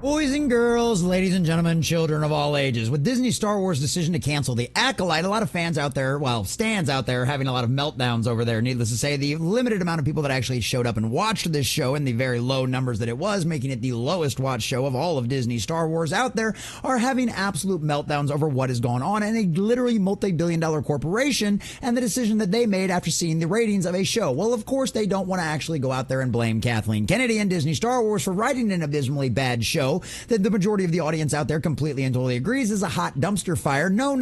Boys and girls, ladies and gentlemen, children of all ages, with Disney's Star Wars decision to cancel The Acolyte, a lot of fans out there, well, stands out there, having a lot of meltdowns over there. Needless to say, the limited amount of people that actually showed up and watched this show and the very low numbers that it was, making it the lowest watched show of all of Disney Star Wars out there, are having absolute meltdowns over what is going on, and a literally multi-billion-dollar corporation and the decision that they made after seeing the ratings of a show. Well, of course, they don't want to actually go out there and blame Kathleen Kennedy and Disney Star Wars for writing an abysmally bad show that the majority of the audience out there completely and totally agrees is a hot dumpster fire. No.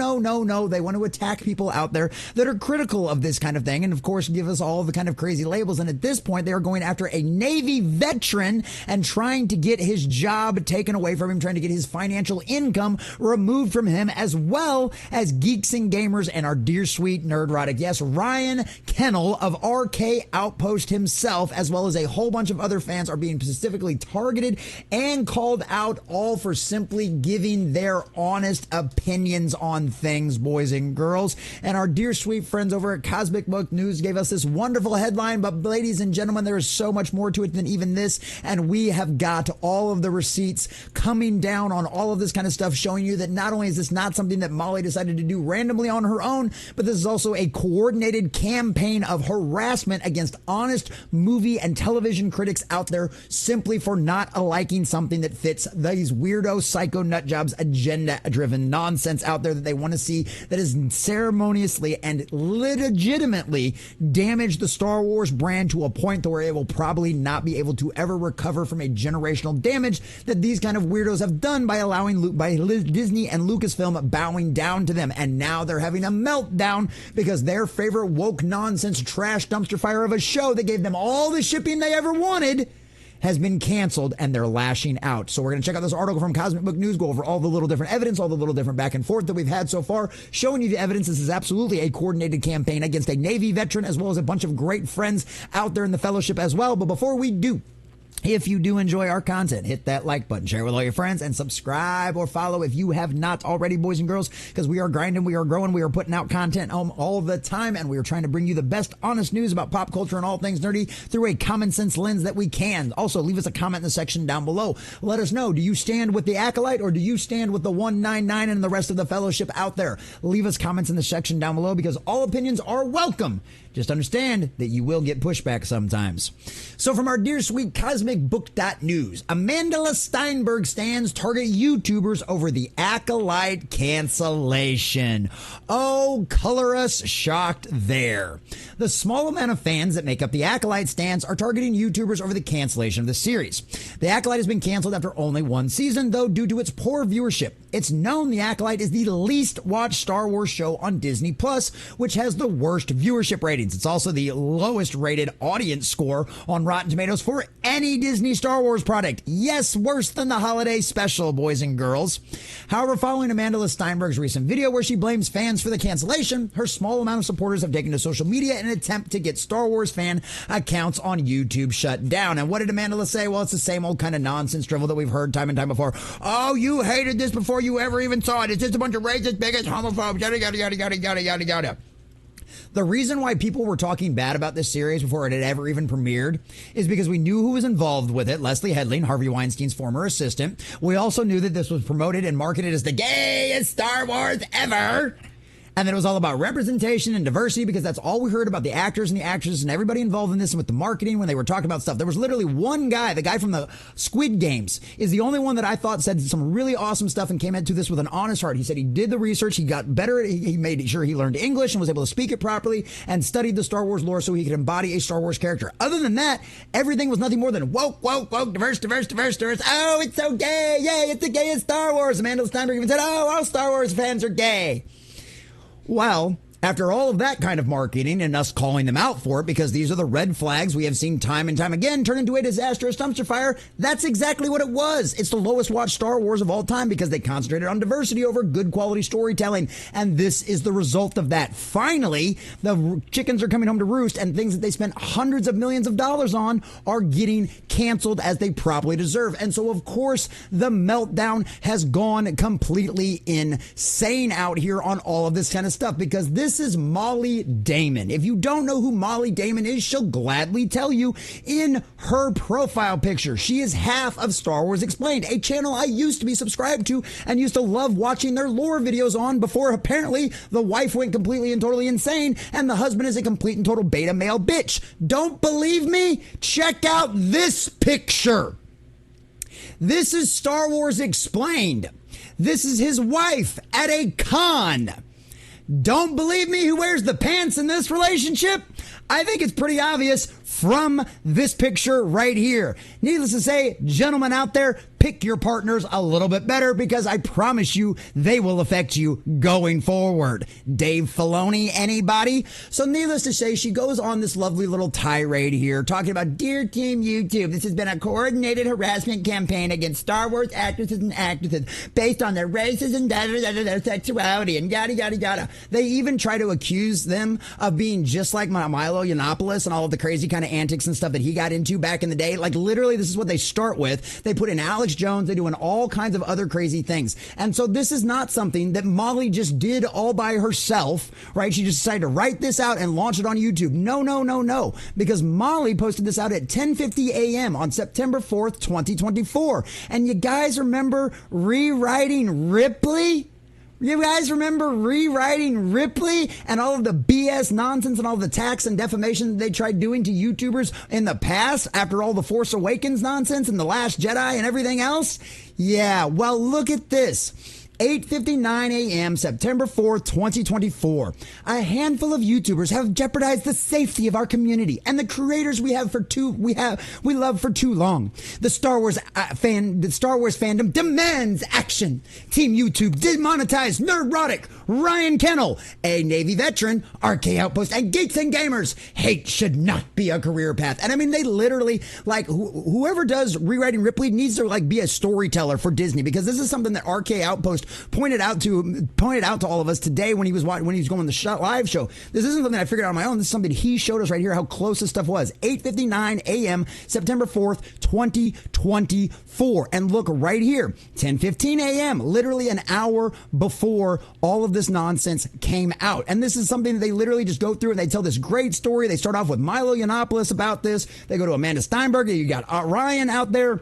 They want to attack people out there that are critical of this kind of thing and, of course, give us all the kind of crazy labels. And at this point, they are going after a Navy veteran and trying to get his job taken away from him, trying to get his financial income removed from him, as well as Geeks and Gamers and our dear sweet Nerdrotic. Yes, Ryan Kinel of RK Outpost himself, as well as a whole bunch of other fans, are being specifically targeted and called out, all for simply giving their honest opinions on things, boys and girls. And our dear sweet friends over at Cosmic Book News gave us this wonderful headline, but ladies and gentlemen, there is so much more to it than even this, and we have got all of the receipts coming down on all of this kind of stuff, showing you that not only is this not something that Molly decided to do randomly on her own, but this is also a coordinated campaign of harassment against honest movie and television critics out there simply for not liking something that fits these weirdo psycho nutjobs agenda driven nonsense out there that they want to see, that is ceremoniously and legitimately damage the Star Wars brand to a point to where it will probably not be able to ever recover from a generational damage that these kind of weirdos have done by allowing Disney and Lucasfilm bowing down to them. And now they're having a meltdown because their favorite woke nonsense trash dumpster fire of a show that gave them all the shipping they ever wanted has been canceled, and they're lashing out. So we're going to check out this article from Cosmic Book News, go over all the little different evidence, all the little different back and forth that we've had so far, showing you the evidence. This is absolutely a coordinated campaign against a Navy veteran, as well as a bunch of great friends out there in the fellowship as well. But before we do, if you do enjoy our content, hit that like button, share it with all your friends, and subscribe or follow if you have not already, boys and girls, because we are grinding, we are growing, we are putting out content all the time, and we are trying to bring you the best honest news about pop culture and all things nerdy through a common sense lens that we can. Also, leave us a comment in the section down below. Let us know, do you stand with the Acolyte or do you stand with the 199 and the rest of the fellowship out there? Leave us comments in the section down below, because all opinions are welcome. Just understand that you will get pushback sometimes. So from our dear sweet CosmicBook.News, Amanda Steinberg stands target YouTubers over the Acolyte cancellation. Oh, color us shocked there. The small amount of fans that make up the Acolyte stands are targeting YouTubers over the cancellation of the series. The Acolyte has been canceled after only one season, though, due to its poor viewership. It's known the Acolyte is the least watched Star Wars show on Disney Plus, which has the worst viewership ratings. It's also the lowest rated audience score on Rotten Tomatoes for any Disney Star Wars product. Yes, worse than the holiday special, boys and girls. However, following Amanda Steinberg's recent video where she blames fans for the cancellation, her small amount of supporters have taken to social media in an attempt to get Star Wars fan accounts on YouTube shut down. And what did Amanda say? Well, it's the same old kind of nonsense drivel that we've heard time and time before. Oh, you hated this before you ever even saw it. It's just a bunch of racist, bigots, homophobes, yada, yada, yada, yada, yada, yada, yada. The reason why people were talking bad about this series before it had ever even premiered is because we knew who was involved with it, Leslie Headley, Harvey Weinstein's former assistant. We also knew that this was promoted and marketed as the gayest Star Wars ever. And that it was all about representation and diversity, because that's all we heard about the actors and the actresses and everybody involved in this, and with the marketing when they were talking about stuff. There was literally one guy, the guy from the Squid Games, is the only one that I thought said some really awesome stuff and came into this with an honest heart. He said he did the research, he got better, he made sure he learned English and was able to speak it properly and studied the Star Wars lore so he could embody a Star Wars character. Other than that, everything was nothing more than woke, woke, woke, diverse, diverse, diverse, diverse. Oh, it's so gay. Yay, it's the gayest Star Wars. Amanda Steinberg even said, oh, all Star Wars fans are gay. Well, after all of that kind of marketing and us calling them out for it, because these are the red flags we have seen time and time again turn into a disastrous dumpster fire, that's exactly what it was. It's the lowest watched Star Wars of all time because they concentrated on diversity over good quality storytelling. And this is the result of that. Finally, the chickens are coming home to roost, and things that they spent hundreds of millions of dollars on are getting canceled as they probably deserve. And so, of course, the meltdown has gone completely insane out here on all of this kind of stuff, because this is Molly Damon. If you don't know who Molly Damon is, she'll gladly tell you in her profile picture. She is half of Star Wars Explained, a channel I used to be subscribed to and used to love watching their lore videos on before apparently the wife went completely and totally insane and the husband is a complete and total beta male bitch. Don't believe me? Check out this picture. This is Star Wars Explained. This is his wife at a con. Don't believe me who wears the pants in this relationship? I think it's pretty obvious from this picture right here. Needless to say, gentlemen out there, pick your partners a little bit better, because I promise you they will affect you going forward. Dave Filoni, anybody? So needless to say, she goes on this lovely little tirade here talking about, dear Team YouTube, this has been a coordinated harassment campaign against Star Wars actresses and actresses based on their races and sexuality and yada, yada, yada. They even try to accuse them of being just like Milo Yiannopoulos and all of the crazy kind of antics and stuff that he got into back in the day. Like, literally, this is what they start with. They put in Alex Jones. They doing all kinds of other crazy things. And so this is not something that Molly just did all by herself, right? She just decided to write this out and launch it on YouTube. No, no, no, no. Because Molly posted this out at 10:50 a.m. on September 4th, 2024. And you guys remember rewriting Ripley? You guys remember rewriting Ripley and all of the BS nonsense and all the tax and defamation they tried doing to YouTubers in the past after all the Force Awakens nonsense and The Last Jedi and everything else? Yeah, well, look at this. 8:59 a.m. September 4th, 2024. A handful of YouTubers have jeopardized the safety of our community and the creators we love for too long. The Star Wars fandom demands action. Team YouTube demonetized Nerdrotic, Ryan Kinel, a Navy veteran, RK Outpost, and Geeks and Gamers. Hate should not be a career path. And I mean, they literally, like, whoever does rewriting Ripley needs to, like, be a storyteller for Disney, because this is something that RK Outpost pointed out to all of us today when he was going on the live show. This isn't something I figured out on my own. This is something he showed us right here, how close this stuff was. 8:59 a.m. September 4th, 2024. And look right here, 10:15 a.m., literally an hour before all of this nonsense came out. And this is something that they literally just go through and they tell this great story. They start off with Milo Yiannopoulos about this. They go to Amanda Steinberg. You got Ryan out there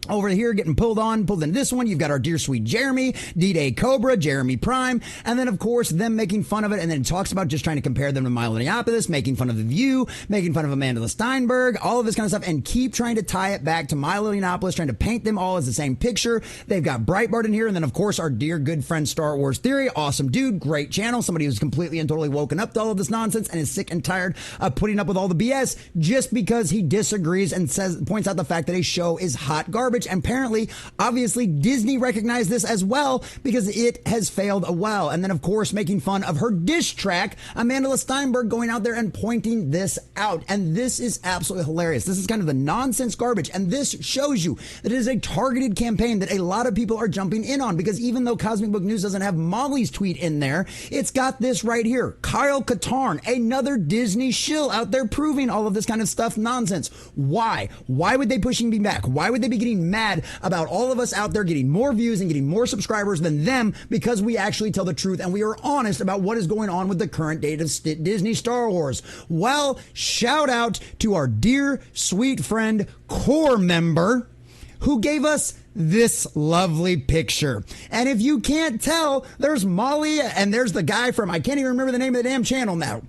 over here getting pulled into this one. You've got our dear sweet Jeremy, D-Day Cobra, Jeremy Prime, and then of course them making fun of it, and then it talks about just trying to compare them to Milo Yiannopoulos, making fun of The View, making fun of Amanda Steinberg, all of this kind of stuff, and keep trying to tie it back to Milo Yiannopoulos, trying to paint them all as the same picture. They've got Breitbart in here, and then of course our dear good friend Star Wars Theory, awesome dude, great channel, somebody who's completely and totally woken up to all of this nonsense and is sick and tired of putting up with all the BS just because he disagrees and points out the fact that a show is hot garbage. And apparently, obviously, Disney recognized this as well because it has failed a while. And then, of course, making fun of her diss track, Amanda Steinberg going out there and pointing this out. And this is absolutely hilarious. This is kind of the nonsense garbage. And this shows you that it is a targeted campaign that a lot of people are jumping in on, because even though Cosmic Book News doesn't have Molly's tweet in there, it's got this right here. Kyle Katarn, another Disney shill out there proving all of this kind of stuff nonsense. Why? Why would they push me back? Why would they be getting mad about all of us out there getting more views and getting more subscribers than them? Because we actually tell the truth and we are honest about what is going on with the current date of Disney Star Wars. Well, shout out to our dear sweet friend core member who gave us this lovely picture. And if you can't tell, there's Molly and there's the guy from, I can't even remember the name of the damn channel now,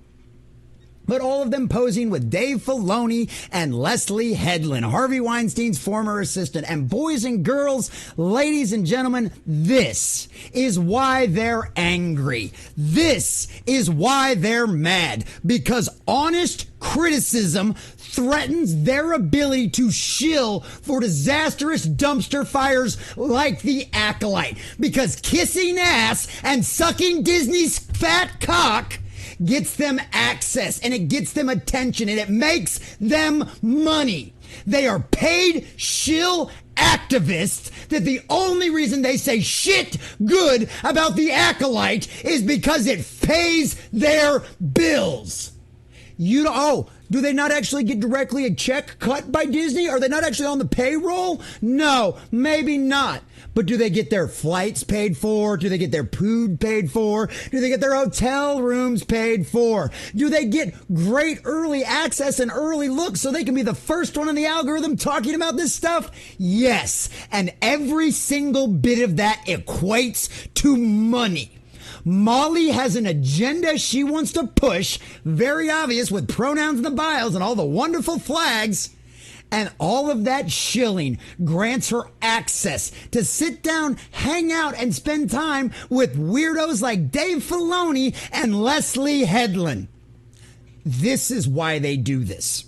but all of them posing with Dave Filoni and Leslie Headland, Harvey Weinstein's former assistant. And boys and girls, ladies and gentlemen, this is why they're angry. This is why they're mad. Because honest criticism threatens their ability to shill for disastrous dumpster fires like the Acolyte. Because kissing ass and sucking Disney's fat cock gets them access, and it gets them attention, and it makes them money. They are paid shill activists that the only reason they say shit good about the Acolyte is because it pays their bills. Do they not actually get directly a check cut by Disney? Are they not actually on the payroll? No, maybe not. But do they get their flights paid for? Do they get their food paid for? Do they get their hotel rooms paid for? Do they get great early access and early looks so they can be the first one in the algorithm talking about this stuff? Yes. And every single bit of that equates to money. Molly has an agenda she wants to push, very obvious with pronouns in the bios and all the wonderful flags. And all of that shilling grants her access to sit down, hang out, and spend time with weirdos like Dave Filoni and Leslie Headland. This is why they do this.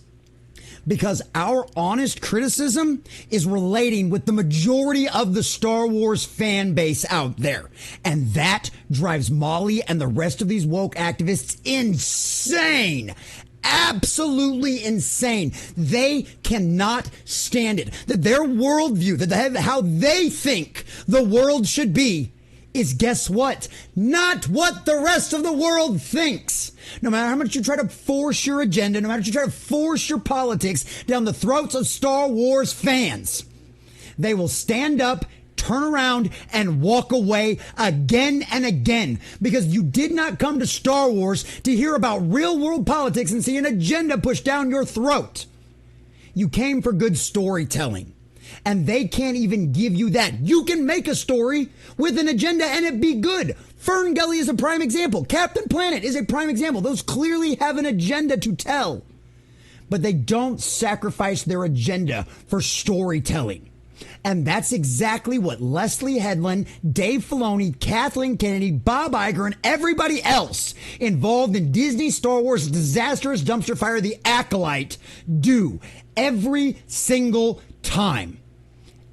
Because our honest criticism is relating with the majority of the Star Wars fan base out there. And that drives Molly and the rest of these woke activists insane. Absolutely insane. They cannot stand it. That their worldview, that how they think the world should be, is, guess what? Not what the rest of the world thinks. No matter how much you try to force your agenda, no matter how much you try to force your politics down the throats of Star Wars fans, they will stand up, turn around, and walk away again and again, because you did not come to Star Wars to hear about real world politics and see an agenda pushed down your throat. You came for good storytelling. And they can't even give you that. You can make a story with an agenda and it be good. Fern Gully is a prime example. Captain Planet is a prime example. Those clearly have an agenda to tell. But they don't sacrifice their agenda for storytelling. And that's exactly what Leslie Headland, Dave Filoni, Kathleen Kennedy, Bob Iger, and everybody else involved in Disney Star Wars' disastrous dumpster fire, The Acolyte, do every single time.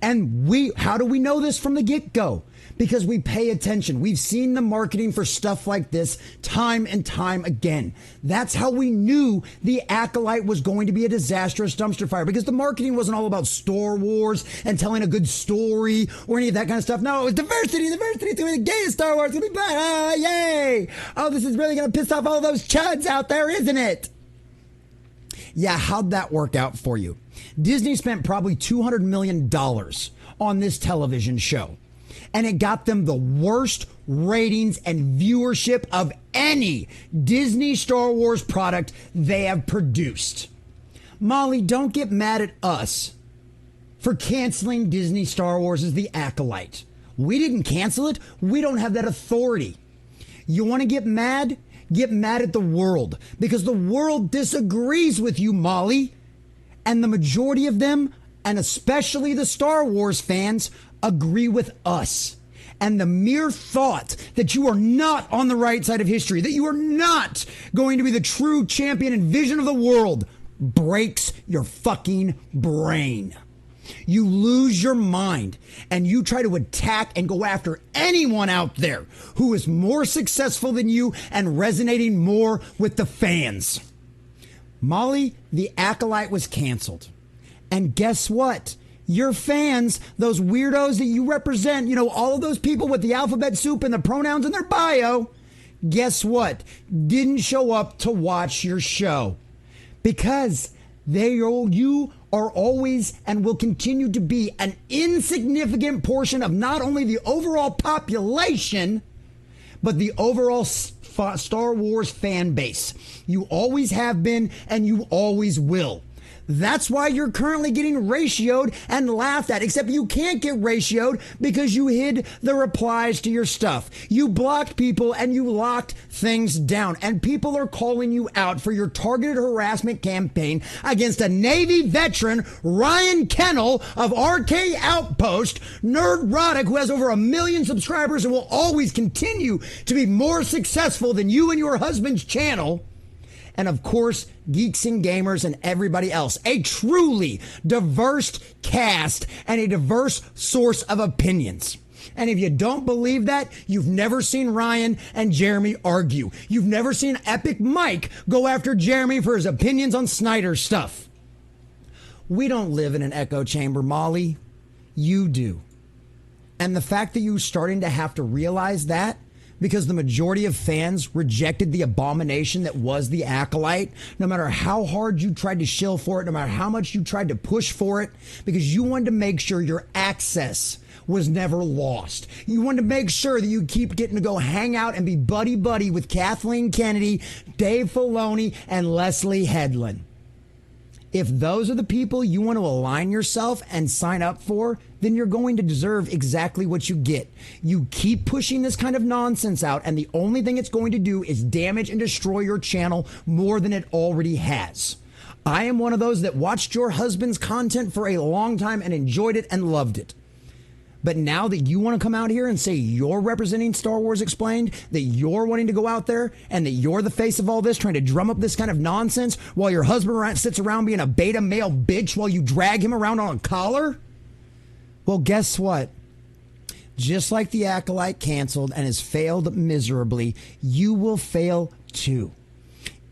And how do we know this from the get-go? Because we pay attention. We've seen the marketing for stuff like this time and time again. That's how we knew The Acolyte was going to be a disastrous dumpster fire, because the marketing wasn't all about Star Wars and telling a good story or any of that kind of stuff. No, it was diversity. It's going to be the gayest Star Wars. It's going to be black. Oh, yay. Oh, this is really going to piss off all those chuds out there, isn't it? Yeah, how'd that work out for you? Disney spent probably $200 million on this television show, and it got them the worst ratings and viewership of any Disney Star Wars product they have produced. Molly, don't get mad at us for canceling Disney Star Wars as The Acolyte. We didn't cancel it. We don't have that authority. You want to get mad? Get mad at the world, because the world disagrees with you, Molly. And the majority of them, and especially the Star Wars fans, agree with us. And the mere thought that you are not on the right side of history, that you are not going to be the true champion and vision of the world, breaks your fucking brain. You lose your mind and you try to attack and go after anyone out there who is more successful than you and resonating more with the fans. Molly, The Acolyte was canceled. And guess what? Your fans, those weirdos that you represent, all of those people with the alphabet soup and the pronouns in their bio, guess what? Didn't show up to watch your show. Because you are always and will continue to be an insignificant portion of not only the overall population, but the overall Star Wars fan base. You always have been and you always will. That's why you're currently getting ratioed and laughed at, except you can't get ratioed because you hid the replies to your stuff. You blocked people and you locked things down, and people are calling you out for your targeted harassment campaign against a Navy veteran, Ryan Kinel of RK Outpost, Nerdrotic, who has over 1 million subscribers and will always continue to be more successful than you and your husband's channel. And of course, Geeks and Gamers and everybody else. A truly diverse cast and a diverse source of opinions. And if you don't believe that, you've never seen Ryan and Jeremy argue. You've never seen Epic Mike go after Jeremy for his opinions on Snyder stuff. We don't live in an echo chamber, Molly. You do. And the fact that you're starting to have to realize that because the majority of fans rejected the abomination that was the Acolyte, no matter how hard you tried to shill for it, no matter how much you tried to push for it, because you wanted to make sure your access was never lost. You wanted to make sure that you keep getting to go hang out and be buddy-buddy with Kathleen Kennedy, Dave Filoni, and Leslie Headland. If those are the people you want to align yourself and sign up for, then you're going to deserve exactly what you get. You keep pushing this kind of nonsense out, and the only thing it's going to do is damage and destroy your channel more than it already has. I am one of those that watched your husband's content for a long time and enjoyed it and loved it. But now that you want to come out here and say you're representing Star Wars Explained, that you're wanting to go out there and that you're the face of all this, trying to drum up this kind of nonsense while your husband sits around being a beta male bitch while you drag him around on a collar? Well, guess what? Just like the Acolyte canceled and has failed miserably, you will fail too.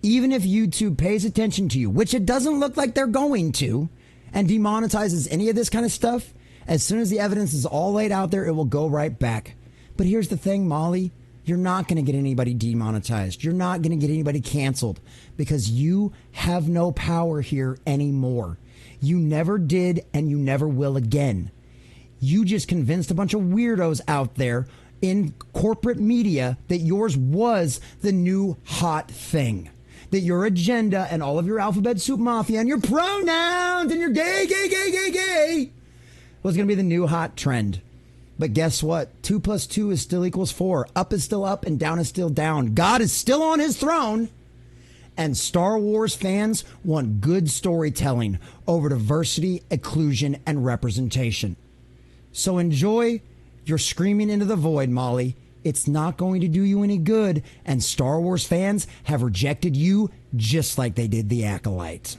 Even if YouTube pays attention to you, which it doesn't look like they're going to, and demonetizes any of this kind of stuff, as soon as the evidence is all laid out there, it will go right back. But here's the thing, Molly. You're not going to get anybody demonetized. You're not going to get anybody canceled because you have no power here anymore. You never did and you never will again. You just convinced a bunch of weirdos out there in corporate media that yours was the new hot thing. That your agenda and all of your alphabet soup mafia and your pronouns and your gay was going to be the new hot trend. But guess what? 2 + 2 is still equals 4. Up is still up and down is still down. God is still on his throne. And Star Wars fans want good storytelling over diversity, inclusion, and representation. So enjoy your screaming into the void, Molly. It's not going to do you any good. And Star Wars fans have rejected you just like they did the Acolyte.